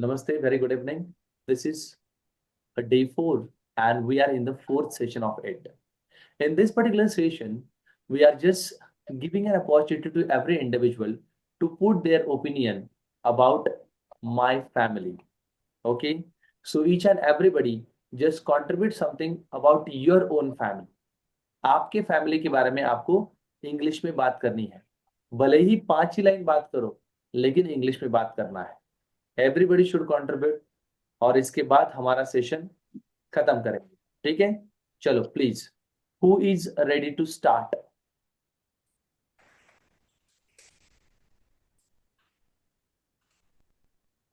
Namaste, very good evening. This is a day 4 and we are in the fourth session of it. In this particular session, we are just giving an opportunity to every individual to put their opinion about my family. Okay, so each and everybody just contribute something about your own family. आपके family के बारे में आपको English में बात करनी है, भले ही 5 ही लाइन बात करो लेकिन इंग्लिश में बात करना है. एवरीबडी शुड कंट्रीब्यूट और इसके बाद हमारा सेशन खत्म करेंगे. ठीक है, चलो please, who is ready to start?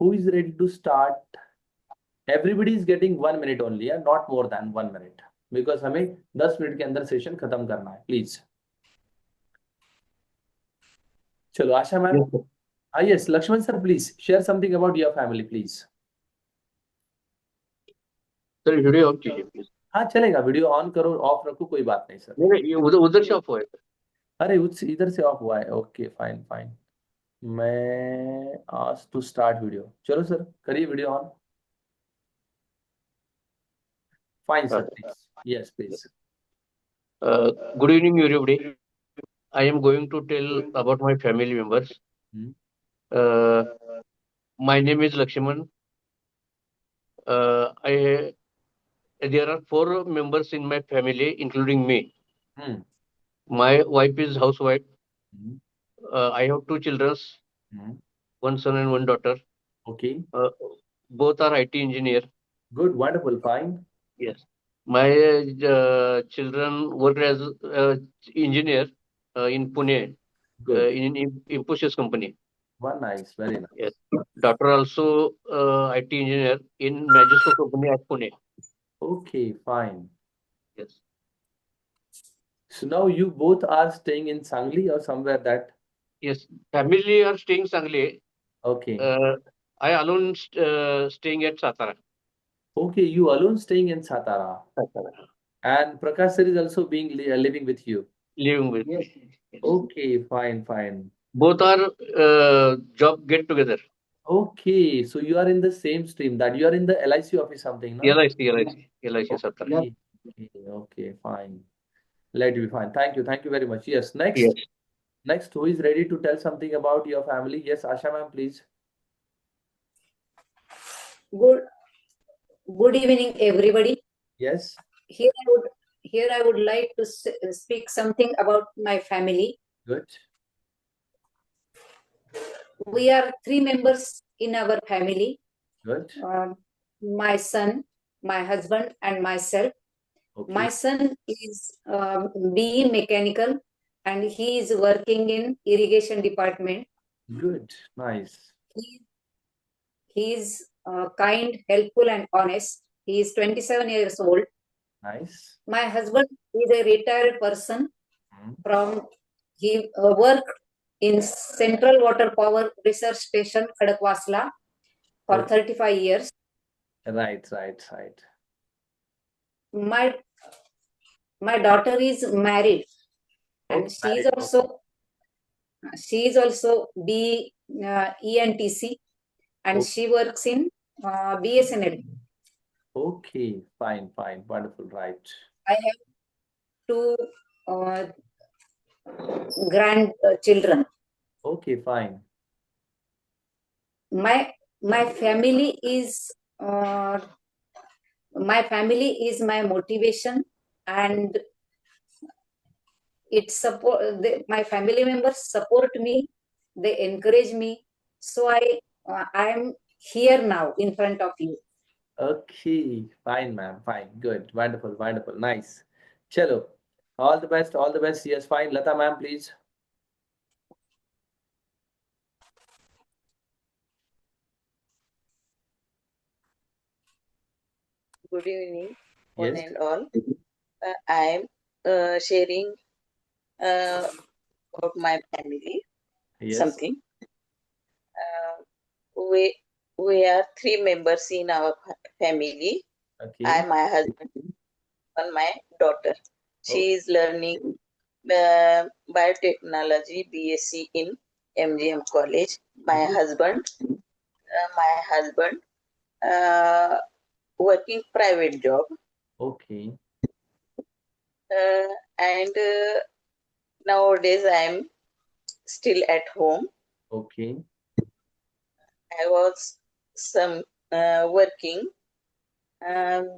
Who is ready to start? Everybody is getting 1 minute only, not more than 1 minute, because हमें 10 मिनट के अंदर सेशन खत्म करना है. प्लीज चलो, Asha ma'am. Yes, Laxman sir, please share something about your family please. Sir video off कीजिए please. हाँ चलेगा, वीडियो ऑन करो, ऑफ रखो, कोई बात नहीं सर. नहीं, ये उधर से ऑफ हुआ है. अरे इधर से ऑफ हुआ है. Okay, fine fine. मैं आज टू स्टार्ट वीडियो. चलो सर, करिए video on. Fine sir, please. Yes please. Good evening everybody. I am going to tell about my family members. My name is Lakshman. There are 4 members in my family, including me. My wife is housewife. I have 2 children, 1 son and 1 daughter. Okay. Both are IT engineer. Good, wonderful, fine. Yes. My children work as engineer in Pune, in Infosys company. One nice, very nice. Yes. Daughter also IT engineer in Majesco company at Pune. Okay, fine. Yes. So now you both are staying in Sangli or somewhere that? Yes, family are staying Sangli. Okay. I alone staying at Satara. Okay, you alone staying in Satara. And Prakash sir is also being living with you. Living with me. Yes. Okay, fine, fine. Both are job get together. Okay, so you are in the same stream, that you are in the LIC office something, no? LIC Satara. Okay, fine. Let it be fine. Thank you very much. Yes, next. Yes. Next, who is ready to tell something about your family? Yes, Asha ma'am, please. Good evening, everybody. Yes. Here I would like to speak something about my family. Good. We are 3 members in our family. Good. My son, my husband, and myself. Okay. My son is BE Mechanical, and he is working in irrigation department. Good, nice. He is kind, helpful, and honest. He is 27 years old. Nice. My husband is a retired person he worked in Central Water Power Research Station, Khadakwasla, for 35 years. Right. My daughter is married, and she is also B ENTC, and she works in BSNL. Okay, fine, wonderful, right. I have 2 grandchildren. Okay, fine. My family is my motivation, and my family members support me. They encourage me, so I am here now in front of you. Okay, fine, ma'am, fine, good, wonderful, nice. Chalo, all the best. Yes, fine. Lata ma'am, please. Good evening, yes. One and all. I am sharing about my family. Yes. Something. We are 3 members in our family. Okay. I, my husband, and my daughter. She is learning biotechnology BSc in MGM College. My husband my husband working private job, Okay. and nowadays I am still at home. Okay. I was some working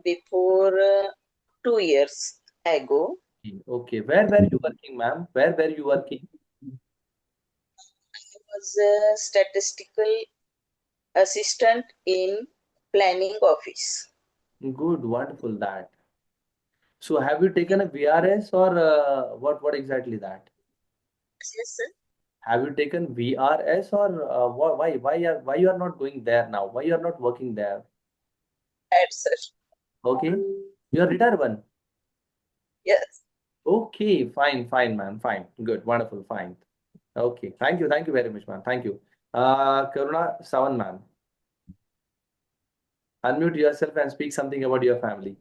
before 2 years ago. Okay. Where were you working, ma'am? Where were you working? I was a statistical assistant in planning office. Good, wonderful that. So have you taken a VRS or what exactly that? Yes, sir. Have you taken VRS or why you are not going there now? Why you are not working there? Yes, sir. Okay. You are retired one. Yes. Okay, fine, ma'am. Fine. Good, wonderful, fine. Okay. Thank you very much, ma'am. Thank you. Karuna Sawan, ma'am. Unmute yourself and speak something about your family.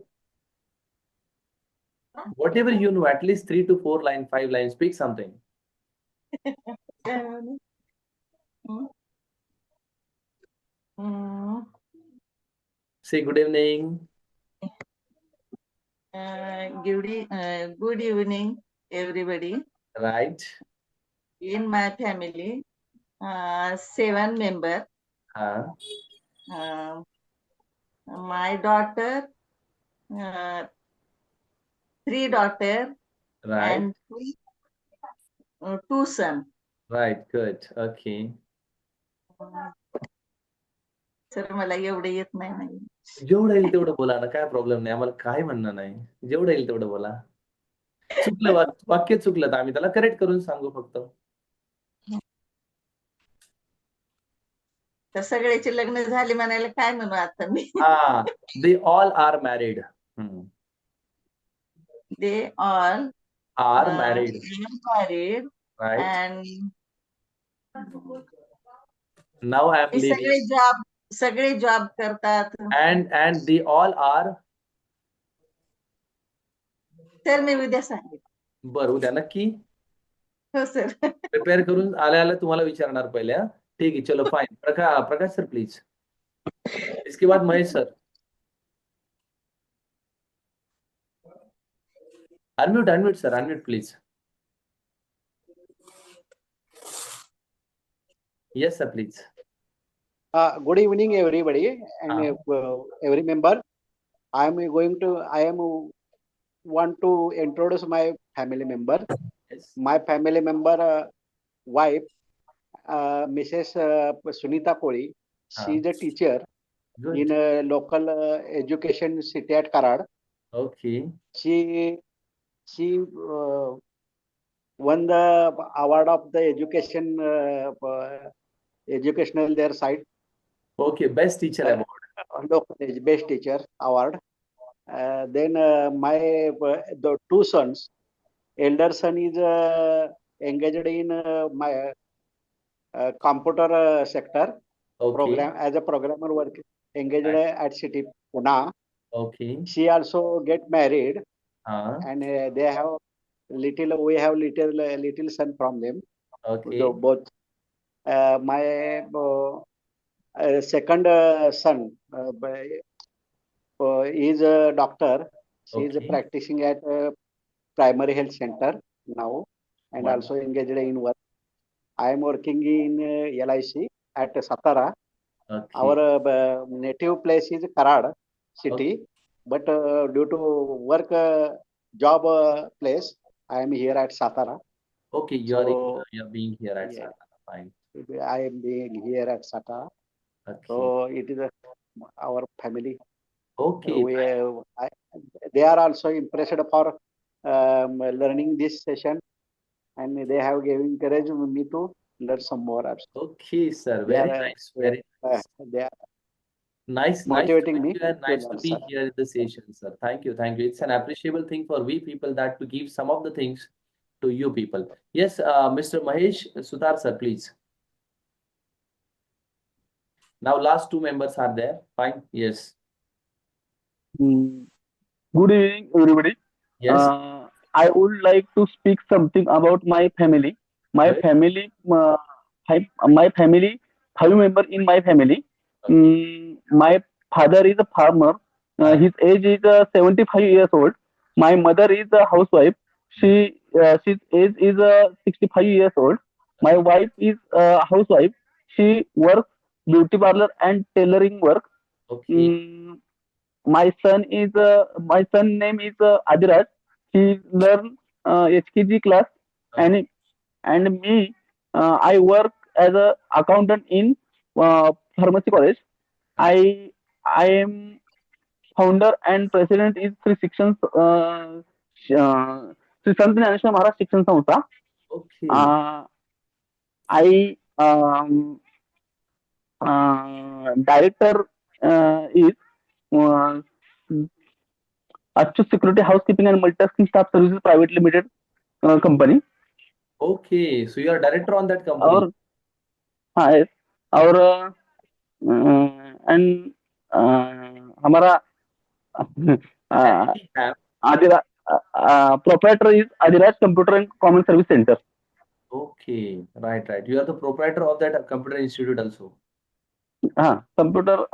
Whatever you know, at least 3 to 4 lines, 5 lines, speak something. Say good evening. Good evening, everybody. Right. In my family, 7 members. Uh, My daughter, 3 daughters right. and 2 sons. Right. Good. Okay. Sir मला एवढे येत नाही. जेवढं येईल तेवढं बोला ना, काय प्रॉब्लेम नाही. आम्हाला काय म्हणणं नाही. जेवढं येईल तेवढं बोला. चुकलं वाक्य चुकलं तर आम्ही त्याला करेक्ट करून सांगू फक्त. तर सगळ्याची लग्न झाली म्हणायला काय म्हणू आता मी. They all are married. They all Are married. married Right. and Now I am ते leaving. सगळे जॉब करतात. And they all are. तर मी उद्या सांगेन. बरं, उद्या नक्की हो सर. प्रिपेअर करून आल्या तुम्हाला विचारणार पहिले. ठीक आहे, चलो फाइन. Prakash sir please. इसके बाद Mahesh sir. Unmute sir, unmute please. Yes sir, please. Good evening, everybody, and every member. I want to introduce my family member. Yes. My family member, wife, Mrs. Sunita Koli. She is a teacher Good. in a local education city at Karad. Okay. She won the award of the educational their side. Okay, best teacher award. Local best teacher award. Then the 2 sons. Elder son is engaged in my computer sector. Okay. Program as a programmer work engaged at City Pune. Okay. She also get married, and we have little son from them. Okay. So both my second son is a doctor. She is Okay. practicing at primary health center now, and Wow. also engaged in work. I am working in LIC at Satara. Okay. Our native place is Karad city, but due to work job place, I am here at Satara. Okay, you're being here at Yeah. Satara. Fine. I am being here at Satara. Okay. So it is our family. Okay. They are also impressed for learning this session, and they have given encourage me to learn some more. Okay, sir. Very nice. Very nice. They are Nice motivating to me meet you and to nice to learn, be sir. here in the session, sir. Thank you. It's an appreciable thing for we people that to give some of the things to you people. Yes, Mr. Mahesh Sudhar, sir, please. Now last 2 members are there. Fine. Yes. Good evening, everybody. Yes. I would like to speak something about my family. My Good. family, 5 members in my family. My father is a farmer. His age is 75 years old. My mother is a housewife. She's age is 65 years old. My wife is a housewife. She works beauty parlor and tailoring work. Okay. Mm, my son name is Adiraj. He learn HKG class, and me, I work as a accountant in pharmacy college. I I am founder and president is Sri Sant Dnyaneshwar Maharaj Shikshan Sanstha. Okay. I director is uh, Achut Security Housekeeping and Multitasking Staff Services Private Limited company. Okay. So you are director on that company. और हाँ yes और and हमारा And ma'am. Adira proprietor is Adiraj Computer and Common Service Center. Okay. Right. You are the proprietor of that computer institute also. हाँ computer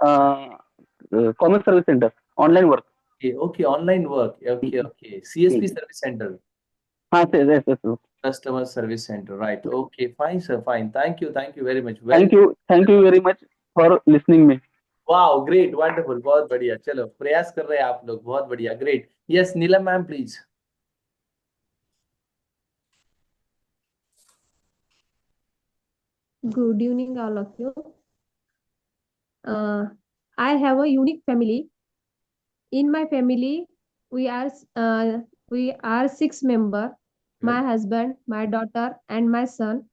Common Service Center online work. Okay. Online work. Okay. CSP service center. हाँ yes. Customer service center. Right. Okay. Fine, sir. Fine. Thank you very much. Thank you very much for listening me. Wow, great, wonderful, बहुत बढ़िया. चलो प्रयास कर रहे हैं आप लोग, बहुत बढ़िया. Great. Yes, Neelam ma'am, please. Good evening, all of you. I have a unique family. In my family, we are 6 members. My husband, my daughter, and my son.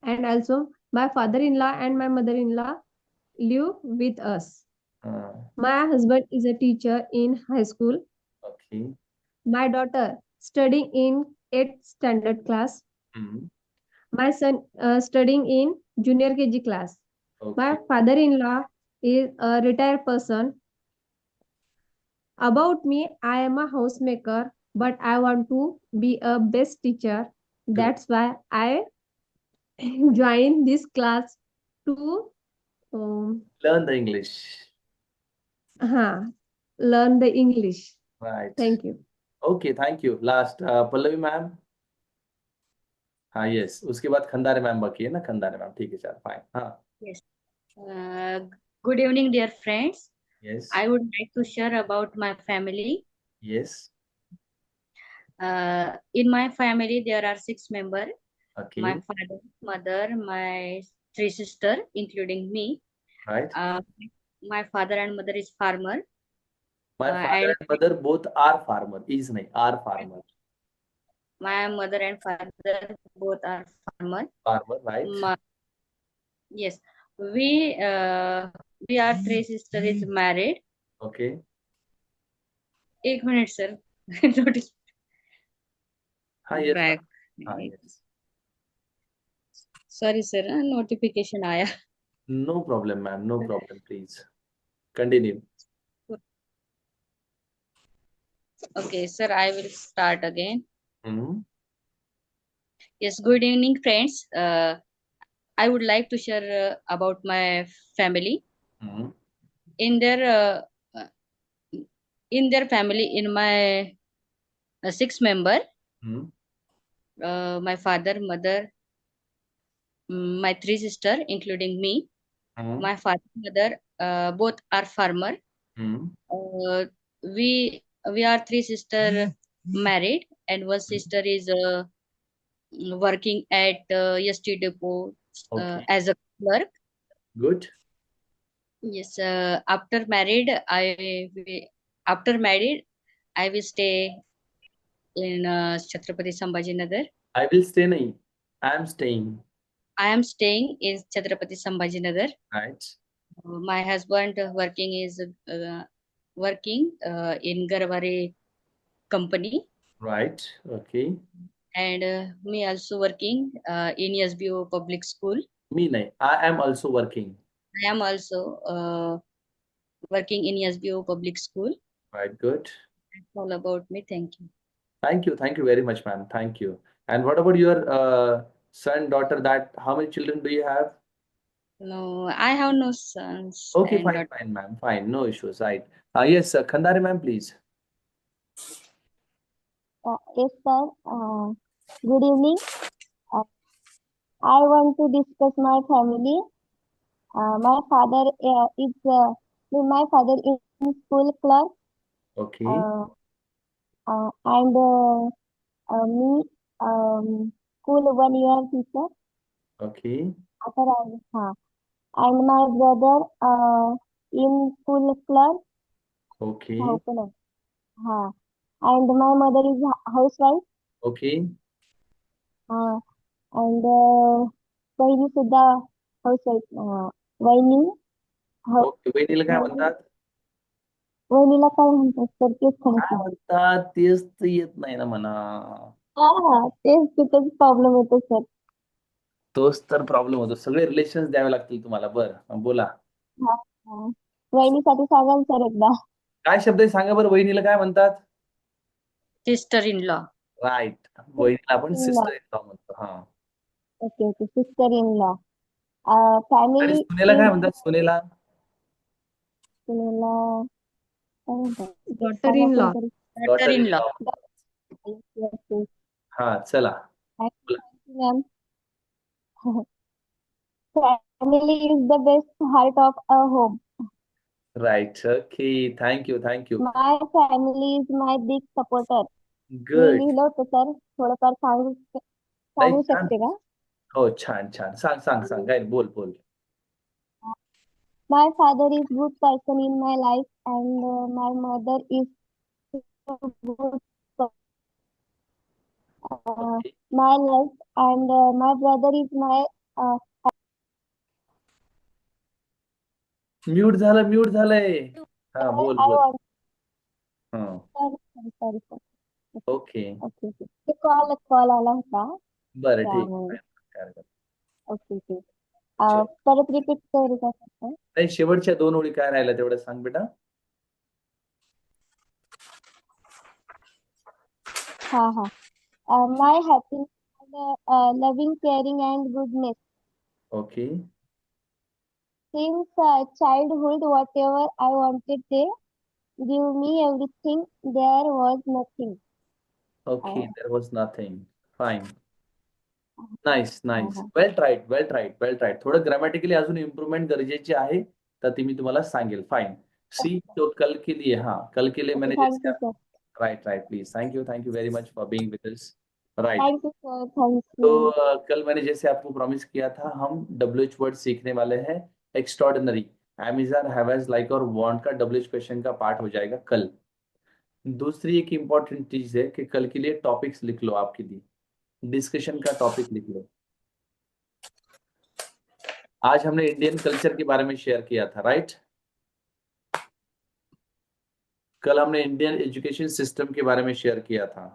And also, my father-in-law and my mother-in-law live with us. My husband is a teacher in high school. Okay. My daughter studying in 8th standard class. My son studying in junior KG class. My Okay. father-in-law is a retired person. About me, I am a housemaker, but I want to be a best teacher. That's why I joined this class to Learn the English. learn the English. Right. Thank you. Okay, thank you. Last, Pallavi ma'am. हाँ, yes. उसके बाद Khandare ma'am बाकी है ना, Khandare ma'am. ठीक है, चल, fine. हाँ. Yes. Good evening, dear friends. Yes. I would like to share about my family. Yes. In my family, there are 6 members. Okay. My father, mother, my 3 sisters, including me. Right. My father and mother is farmer. My father and mother both are farmer. Is nahi, are farmer. My mother and father both are farmer. Farmer, right. Yes. We are 3 sisters is married. Okay. 1 minute, sir. Notice. हाँ, yes. Back. हाँ, yes. Sorry, sir. Notification आया. No problem, ma'am. No problem, please. Continue. Okay, sir, I will start again. Mm-hmm. Yes, good evening, friends. I would like to share about my family. Mm-hmm. In their family, in my 6 member, my father, mother, my 3 sisters, including me. My father, mother, both are farmer. We are 3 sisters married, and one sister is working at ST depot Okay. as a clerk. Good. Yes. After married, I will stay in Chhatrapati Sambhajinagar. I will stay nahi. I am staying. I am staying in Chhatrapati Sambhajinagar. Right. My husband working in Garware company. Right. Okay. And me also working in SBO public school. Me nahi. I am also working. I am also working in SBO public school. Right. Good. That's all about me. Thank you. Thank you. Thank you very much, ma'am. Thank you. And what about your son, daughter? How many children do you have? No, I have no sons Okay, and fine, daughters. fine, ma'am, fine, no issues, right? Yes, Khandari ma'am, please. Yes, sir. Good evening. I want to discuss my family. My father my father is school clerk, Okay, and me school 1 year teacher. okay, After and my brother in school clerk. okay, And my mother is housewife. okay. And वहिनी सुद्धा housewife. वहिनी okay, वहिनीला काय म्हणतात? वहिनीला काय म्हणतात तर तेच काय सांगते. म्हणतात तेच तर येत नाही ना म्हणा. तेच तिथेच प्रॉब्लेम येतो सर. तोच तर प्रॉब्लेम होतो. सगळे रिलेशन्स द्यावे लागतील तुम्हाला. बरं, बोला. वहिनीसाठी सांगाल सर एकदा. काय शब्द आहे सांगा बरं. वहिनीला काय म्हणतात? Sister in law. राईट. वहिनीला आपण सिस्टर इन लॉ म्हणतो. हा. Okay sister in law. आणि फॅमिली सुनेला काय म्हणतात? सुनेला सुनेला काय म्हणतात? Daughter in law. Daughter in law. हा, चला. Ma'am. Family is the best heart of a home. Right. Okay, thank you. My family is my big supporter. मी गुड. लिहिलं होतं सर. थोडंफार सांगू छान. शकते का? हो, छान. सांग. काय बोल. My father is good person in my life and my mother is good okay. my life and my brother is my mute झालंय. हा, बोल. I want हा. sorry. ओके. ते कॉल आला होता बरं, ठीक त्यामुळे. आहे. ओके. परत रिपीट करू का सर? नाही, शेवटच्या 2 ओळी काय राहिल्या तेवढं सांग बेटा. My happiness and loving, caring and goodness. Okay. Since childhood, whatever I wanted, they give me everything. There was nothing. Okay, there was nothing. Fine. Nice. Well tried. थोडं ग्रामॅटिकली अजून इम्प्रूव्हमेंट गरजेची आहे, तर ती मी तुम्हाला सांगेल. फाइन. सी, तो कल के लिए मैंने Thank you, sir. Right, please. Thank you very much for being with us. Right. Thank you, sir. Thank तो you. कल मैंने जैसे आपको प्रॉमिस किया था, हम WH वर्ड सीखने वाले हैं. एक्स्ट्रॉर्डिनरी, अमेजर, हैवेज, लाइक और वांट का WH क्वेश्चन का पार्ट हो जाएगा कल. दूसरी एक इम्पॉर्टेंट चीज है कि कल के लिए टॉपिक्स लिख लो. आपके लिए डिस्कशन का टॉपिक लिख लो. आज हमने इंडियन कल्चर के बारे में शेयर किया था, राइट. कल हमने इंडियन एजुकेशन सिस्टम के बारे में शेयर किया था.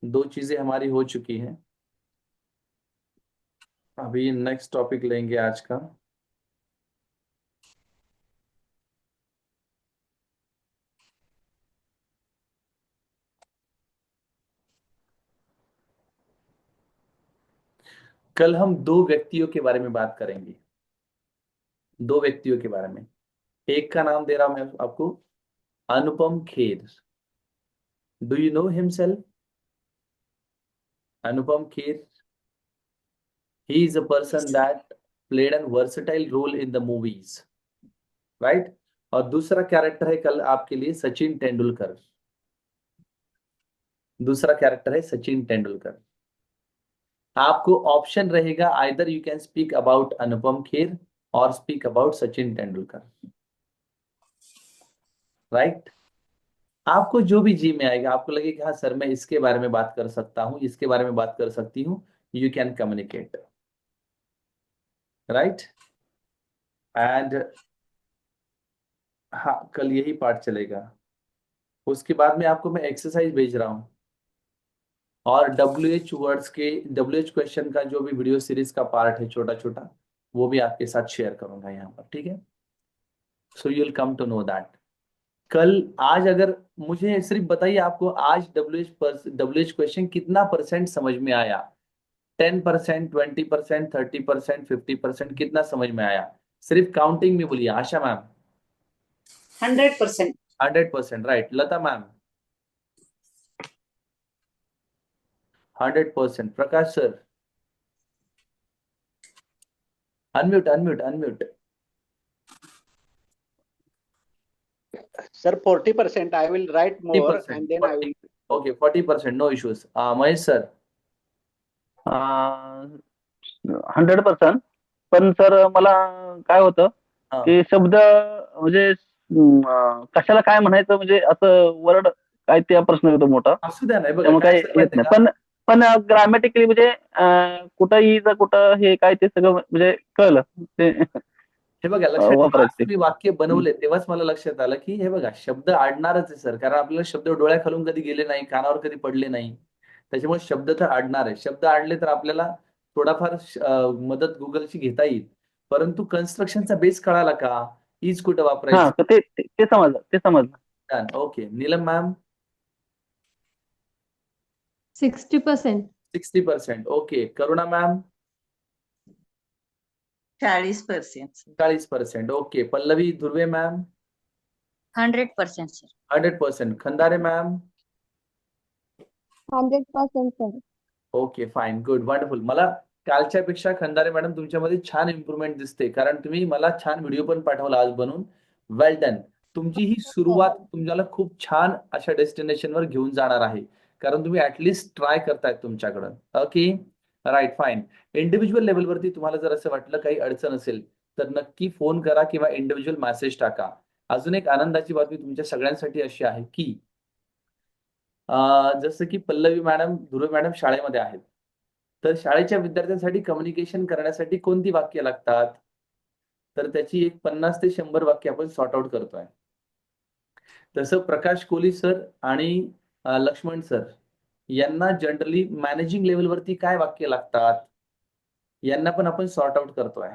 2 चीजें हमारी हो चुकी हैं. अभी नेक्स्ट टॉपिक लेंगे आज का. कल हम 2 व्यक्तियों के बारे में बात करेंगे. 2 व्यक्तियों के बारे में. एक का नाम दे रहा हूं मैं आपको, Anupam Kher. Do you know himself? Anupam Kher. He is a person that played a versatile role in the movies, right? और दूसरा कैरेक्टर है कल आपके लिए सचिन तेंदुलकर. दूसरा कैरेक्टर है सचिन तेंदुलकर. आपको ऑप्शन रहेगा, either you can speak about Anupam Kher or speak about Sachin Tendulkar, right. आपको जो भी जी में आएगा, आपको लगे कि हाँ सर मैं इसके बारे में बात कर सकता हूं, इसके बारे में बात कर सकती हूँ, you can communicate, right. And हाँ, कल यही पार्ट चलेगा. उसके बाद में आपको मैं एक्सरसाइज भेज रहा हूं और WH वर्ड्स के WH क्वेश्चन का जो भी वीडियो सीरीज का पार्ट है छोटा छोटा, वो भी आपके साथ शेयर करूंगा यहाँ पर, ठीक है. So you will come to know that. कल आज अगर मुझे सिर्फ बताइए आपको आज WH क्वेश्चन कितना % समझ में आया. 10%, 20%, 30%, 50%, कितना समझ में आया? सिर्फ काउंटिंग में बोलिए। Asha ma'am 100%. 100%, right. Lata ma'am 100%। Prakash sir unmute. Sir, 40%. I will write more 40%, and then I will. okay, 40%, no issues. Mahesh sir 100%. पण सर मला काय होतं की शब्द म्हणजे कशाला काय म्हणायचं म्हणजे असं वर्ड काय त्या प्रश्न येतो मोठा. असू द्या नाही बघा त्यामुळे काय काही असेल येत माहितीये नाही. का? पण ग्रामॅटिकली म्हणजे कुठं इज कुठं हे काय ते सगळं म्हणजे कळलं ते हे बघा लक्षात ठेवा, आज वापरायचं ते. तुम्ही वाक्य बनवले तेव्हाच मला लक्षात आलं की हे बघा शब्द आडणारच आहे सर, कारण आपल्याला शब्द डोळ्याखालून कधी गेले नाही, कानावर कधी पडले नाही, त्याच्यामुळे शब्द तर आडणार आहे. शब्द आडले तर आपल्याला थोडाफार मदत गुगलची घेता येईल, परंतु कन्स्ट्रक्शनचा बेस कळाला का? इज कुठं हा वापरायचं? तर ते समजलं. Okay. Neelam ma'am 60%. 60%. Okay. Karuna ma'am 40%. 40%. Okay. Pallavi Dhurve ma'am 100%, sir. 100%. Khandare ma'am 100%, sir. Okay, fine, good, wonderful. मला कालच्या पेक्षा खंदारे मॅडम तुमच्यामध्ये छान इम्प्रुव्हमेंट दिसते, कारण तुम्ही मला छान व्हिडिओ पण पाठवला आज बनवून. Well done. तुमची ही सुरुवात तुम्हाला खूप छान अशा डेस्टिनेशनवर घेऊन जाणार आहे, कारण तुम्ही ऍटलिस्ट ट्राय करतायत तुमच्याकडं. Okay, right, fine. इंडिव्हिज्युअल लेवलवरती तुम्हाला जर असं वाटलं काही अडचण असेल तर नक्की फोन करा किंवा इंडिव्हिज्युअल मेसेज टाका. अजून एक आनंदाची बातमी तुमच्या सगळ्यांसाठी अशी आहे की जसं की पल्लवी मॅडम, ध्रुव मॅडम शाळेमध्ये आहेत, तर शाळेच्या विद्यार्थ्यांसाठी कम्युनिकेशन करण्यासाठी कोणती वाक्य लागतात? तर त्याची एक 50 ते 100 वाक्य आपण सॉर्ट आउट करतोय. तसं प्रकाश कोहली सर आणि लक्ष्मण सर यांना जनरली मॅनेजिंग लेवलवरती काय वाक्य लागतात यांना पण आपण सॉर्ट आउट करतोय.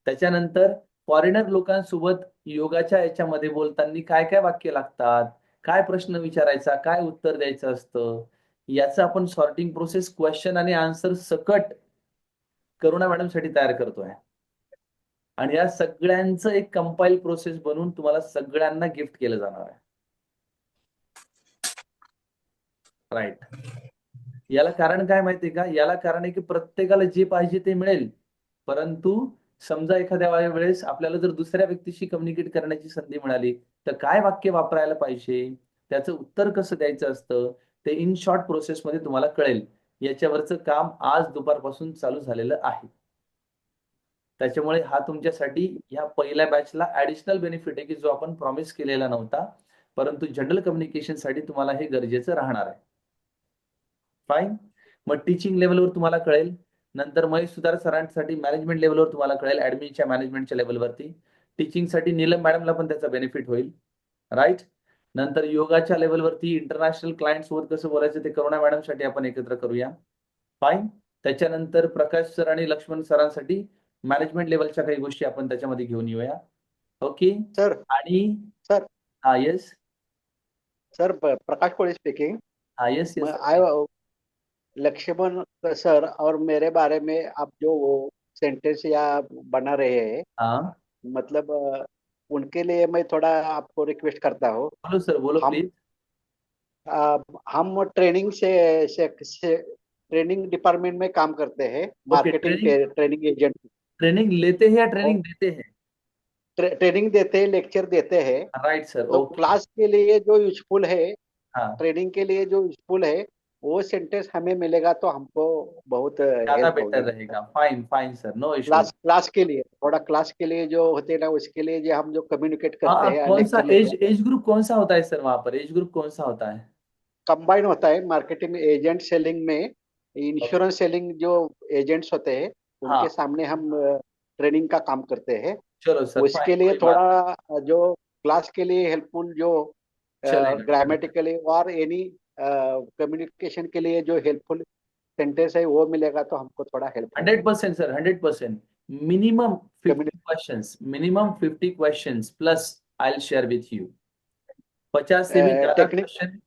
त्याच्यानंतर फॉरेनर लोकांसोबत योगाच्या याच्यामध्ये बोलताना काय काय वाक्य लागतात, काय प्रश्न विचारायचा, काय उत्तर द्यायचं असतं, याचं आपण सॉर्टिंग प्रोसेस क्वेश्चन आणि आन्सर सकट करुणा मॅडम साठी तयार करतोय. आणि या सगळ्यांचं एक कंपाईल प्रोसेस बनवून तुम्हाला सगळ्यांना गिफ्ट केलं जाणार आहे. राईट. याला कारण काय माहितीये का? याला कारण आहे की प्रत्येकाला जे पाहिजे ते मिळेल, परंतु समजा एखाद्या वेळेस आपल्याला जर दुसऱ्या व्यक्तीशी कम्युनिकेट करण्याची संधी मिळाली तर काय वाक्य वापरायला पाहिजे, त्याचं उत्तर कसं द्यायचं असतं, ते इन शॉर्ट प्रोसेसमध्ये तुम्हाला कळेल. याच्यावरचं काम आज दुपारपासून चालू झालेलं आहे. त्याच्यामुळे हा तुमच्यासाठी या पहिल्या बॅचला ऍडिशनल बेनिफिट आहे की जो आपण प्रॉमिस केलेला नव्हता, परंतु जनरल कम्युनिकेशन साठी तुम्हाला हे गरजेचं राहणार आहे. फाईन. मग टीचिंग लेवलवर तुम्हाला कळेल, नंतर महेश सुधार सरांसाठी मॅनेजमेंट लेवलवर तुम्हाला कळेल, ऍडमिनच्या मॅनेजमेंटच्या लेवलवरती. टीचिंगसाठी नीलम मॅडमला पण त्याचा बेनिफिट होईल. राईट. नंतर योगाच्या लेवलवरती इंटरनॅशनल क्लायंट सोबत कसं बोलायचं ते करुणा मॅडमसाठी आपण एकत्र करूया. फाईन. त्याच्यानंतर प्रकाश सर आणि लक्ष्मण सरांसाठी मॅनेजमेंट लेवलच्या काही गोष्टी आपण त्याच्यामध्ये घेऊन येऊया. Okay sir. आणि सर. हा येस सर, प्रकाश कोहली स्पीकिंग. हाँ यस यस लक्ष्मण सर और मेरे बारे में आप जो वो सेंटेंस या बना रहे हैं, हाँ मतलब उनके लिए मैं थोड़ा आपको रिक्वेस्ट करता हूँ. बोलो सर, बोलो प्लीज. हम ट्रेनिंग से ट्रेनिंग डिपार्टमेंट में काम करते हैं, मार्केटिंग ट्रेनिंग एजेंट. ट्रेनिंग लेते हैं या ट्रेनिंग देते हैं? ट्रेनिंग देते हैं, लेक्चर देते हैं. Right sir. तो क्लास के लिए जो यूजफुल है, हाँ ट्रेनिंग के लिए जो यूजफुल है, वो सेंटेंस हमें मिलेगा तो हमको बहुत ज्यादा बेटर रहेगा. Fine fine sir, no issue. Class के लिए, थोड़ा क्लास के लिए जो होते हैं ना, उसके लिए जो हम जो कम्युनिकेट करते हाँ, हैं. कौन सा एज ग्रुप कौन सा होता है सर? वहां पर एज ग्रुप कौन सा होता है? कंबाइन होता है. मार्केटिंग एजेंट सेलिंग में, इंश्योरेंस सेलिंग जो एजेंट्स होते हैं उनके सामने हम ट्रेनिंग का काम करते हैं. चलो सर, उसके लिए थोड़ा जो क्लास के लिए हेल्पफुल जो ग्रामेटिकली और एनी कम्युनिकेशन के लिए जो हेल्पफुल सेंटेंस है वो मिलेगा तो हमको थोड़ा help. 100% sir, 100%. Minimum 50 questions, minimum 50 questions plus I will share with you. 50 से भी ज्यादा question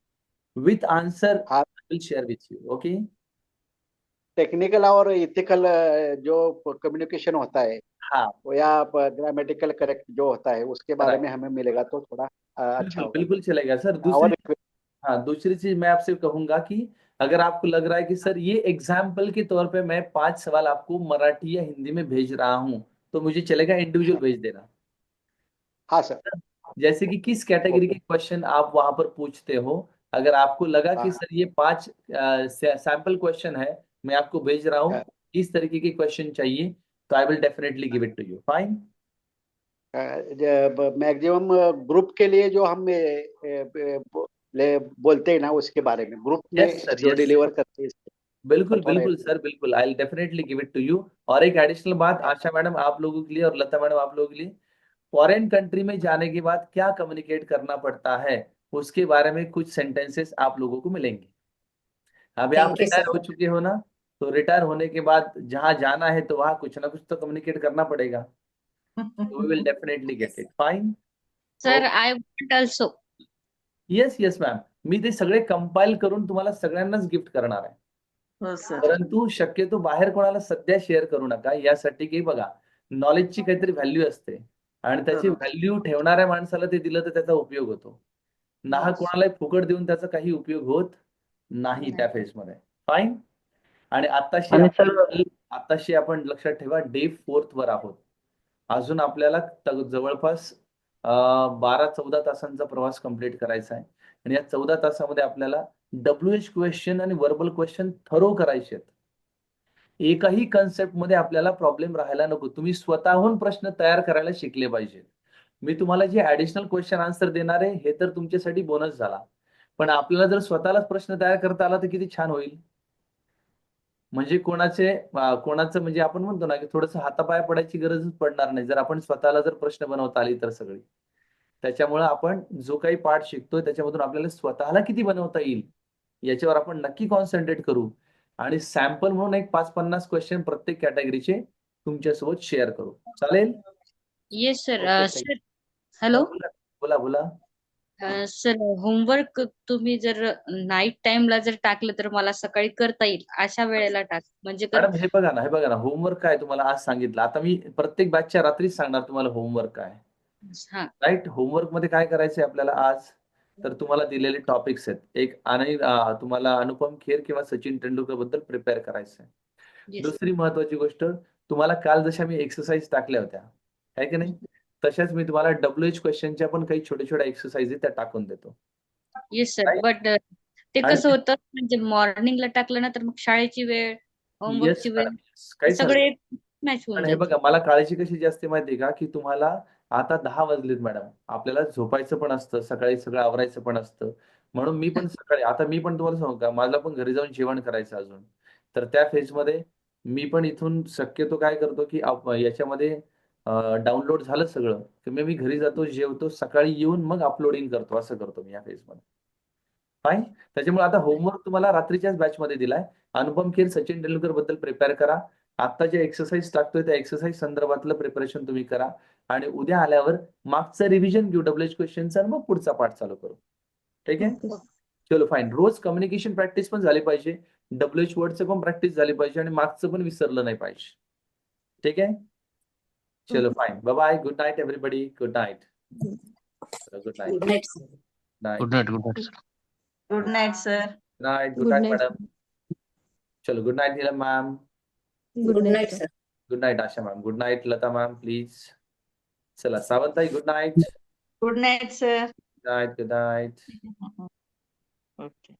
with answer I will share with you. Okay. Technical और इथिकल जो कम्युनिकेशन होता है हाँ या ग्रामेटिकल करेक्ट जो होता है उसके बारे में right. हमें मिलेगा तो थोड़ा अच्छा बिल्कुल होगा। बिल्कुल चलेगा सर। और हाँ, दूसरी चीज मैं आपसे कहूंगा कि अगर आपको लग रहा है कि सर ये एग्जाम्पल के तौर पे मैं 5 सवाल आपको मराठी या हिंदी में भेज रहा हूँ, तो मुझे चलेगा इंडिविजुअल भेज देना। हाँ सर। जैसे कि किस कैटेगरी के ओके। क्वेश्चन आप वहां पर पूछते हो, अगर आपको लगा कि हाँ सर ये 5 सैंपल क्वेश्चन है, मैं आपको भेज रहा हूँ, हाँ। इस तरीके के क्वेश्चन चाहिए, तो I will definitely give it to you. Fine. Maximum group के लिए जो हम बोलते हैं ना उसके बारे में ग्रुप में यस सर, जो यस। डिलीवर करते हैं बिल्कुल थोड़ा बिल्कुल सर, बिल्कुल, I will definitely give it to you. और एक एडिशनल बात, आशा मैडम आप लोगों के लिए और लता मैडम आप लोगों के लिए, फॉरेन कंट्री में जाने के बाद क्या कम्युनिकेट करना पड़ता है उसके बारे में कुछ सेंटेंसेस आप लोगों को मिलेंगे। अभी आप थैंक यू रिटायर सर। हो चुके हो ना, तो रिटायर होने के बाद जहां जाना है तो वहां कुछ ना कुछ तो कम्युनिकेट करना पड़ेगा। We will definitely get it. Fine. Sir I want also. Yes yes ma'am, मी ते सगळे कंपाईल करून तुम्हाला सगळ्यांनाच गिफ्ट करणार आहे. हो सर. परंतु शक्यतो बाहेर कोणाला सध्या शेअर करू नका, यासाठी की बघा, नॉलेजची काहीतरी व्हॅल्यू असते आणि त्याची बरोबर. व्हॅल्यू ठेवणाऱ्या माणसाला ते दिलं तर त्याचा उपयोग होतो. नाहक Yes. कोणालाही फुकट देऊन त्याचा काही उपयोग होत नाही त्या फेजमध्ये. फाईन. आणि आणि सर आताशी आपण लक्षात ठेवा, डे 4 वर आहोत. अजून आपल्याला जवळपास 12-14 तासांचा प्रवास कंप्लीट करायचा आहे आणि या 14 तासामध्ये आपल्याला WH क्वेश्चन आणि वर्बल क्वेश्चन थरो करायचे आहेत. एकाही कन्सेप्ट मध्ये आपल्याला प्रॉब्लेम राहायला नको. तुम्ही स्वतःहून प्रश्न तयार करायला शिकले पाहिजे. मी तुम्हाला जे ऍडिशनल क्वेश्चन आन्सर देणार आहे हे तर तुमच्यासाठी बोनस झाला, पण आपल्याला जर स्वतःलाच प्रश्न तयार करता आला तर किती छान होईल. म्हणजे कोणाचं म्हणजे आपण म्हणतो ना की थोडंसं हातापाया पडायची गरजच पडणार नाही जर आपण स्वतःला जर प्रश्न बनवता आली तर सगळी. त्याच्यामुळे आपण जो काही पाठ शिकतोय त्याच्यामधून आपल्याला स्वतःला किती बनवता येईल याच्यावर आपण नक्की कॉन्सन्ट्रेट करू आणि सॅम्पल म्हणून एक 5-50 क्वेश्चन प्रत्येक कॅटेगरीचे तुमच्यासोबत शेअर करू. चालेल? Yes sir. Okay, sir hello. बोला बोला. सर होमवर्क तुम्ही जर नाईट टाइमला जर टाकलं तर मला सकाळी करता येईल अशा वेळेला टाक म्हणजे मॅडम हे बघा ना होमवर्क काय तुम्हाला आज सांगितलं. आता मी प्रत्येक बॅचच्या रात्रीच सांगणार तुम्हाला होमवर्क काय. हा राईट. होमवर्क मध्ये काय करायचंय आपल्याला आज, तर तुम्हाला दिलेले टॉपिक्स आहेत. एक आणि तुम्हाला अनुपम खेर किंवा सचिन तेंडुलकर बद्दल प्रिपेअर करायचं आहे. yes. दुसरी महत्वाची गोष्ट, तुम्हाला काल जशा मी एक्सरसाइज टाकल्या होत्या आहे की नाही, तशाच मी तुम्हाला WH क्वेश्चनच्या पण काही छोट्या छोट्या एक्सरसाइज त्या टाकून देतो. Yes sir. Right? बट ते आणि कसं होतं म्हणजे मॉर्निंगला टाकलं ना तर मग शाळेची वेळ होमवर्कची येस वेळ मॅडम, काहीच हरकत सगळे नाही. मॅच होऊन पण हे जाते. बघा, मला काळजी कशी जास्ती माहितीये का, की तुम्हाला आता 10 वाजलेत मॅडम, आपल्याला झोपायचं पण असतं, सकाळी सगळं आवरायचं पण असतं. म्हणून मी पण सकाळी, आता मी पण तुम्हाला सांगू का, मला पण घरी जाऊन जेवण करायचं अजून. तर त्या फेजमध्ये मी पण इथून शक्यतो काय करतो, की याच्यामध्ये डाउनलोड झालं सगळं, की मी घरी जातो, जेवतो, सकाळी येऊन मग अपलोडिंग करतो, असं करतो मी या फेजमध्ये. फाईन. त्याच्यामुळे आता होमवर्क तुम्हाला रात्रीच्याच बॅचमध्ये दिलाय. अनुपम खेर, सचिन तेंडुलकर बद्दल प्रिपेअर करा. आता जे एक्सरसाइज टाकतोय त्या एक्सरसाइज संदर्भातलं प्रिपरेशन तुम्ही करा आणि उद्या आल्यावर मागचं रिव्हिजन घेऊ WH क्वेश्चनचा आणि मग पुढचा पाठ चालू करू. ठीक आहे? चलो फाईन. रोज कम्युनिकेशन प्रॅक्टिस पण झाली पाहिजे, WH वर्डचं पण प्रॅक्टिस झाली पाहिजे आणि मागचं पण विसरलं नाही पाहिजे. ठीक आहे? चलो fine. Bye bye. Good night everybody. Good night. Good night. Good night sir. Good night. Good night. Good night, sir. Night. Good good night night. Madam. चलो good night Neelam ma'am. Good good night night sir. Good night Asha ma'am. Good night Lata ma'am please. चला सावंताई good night. Good night, sir. Good night. Good night. Okay.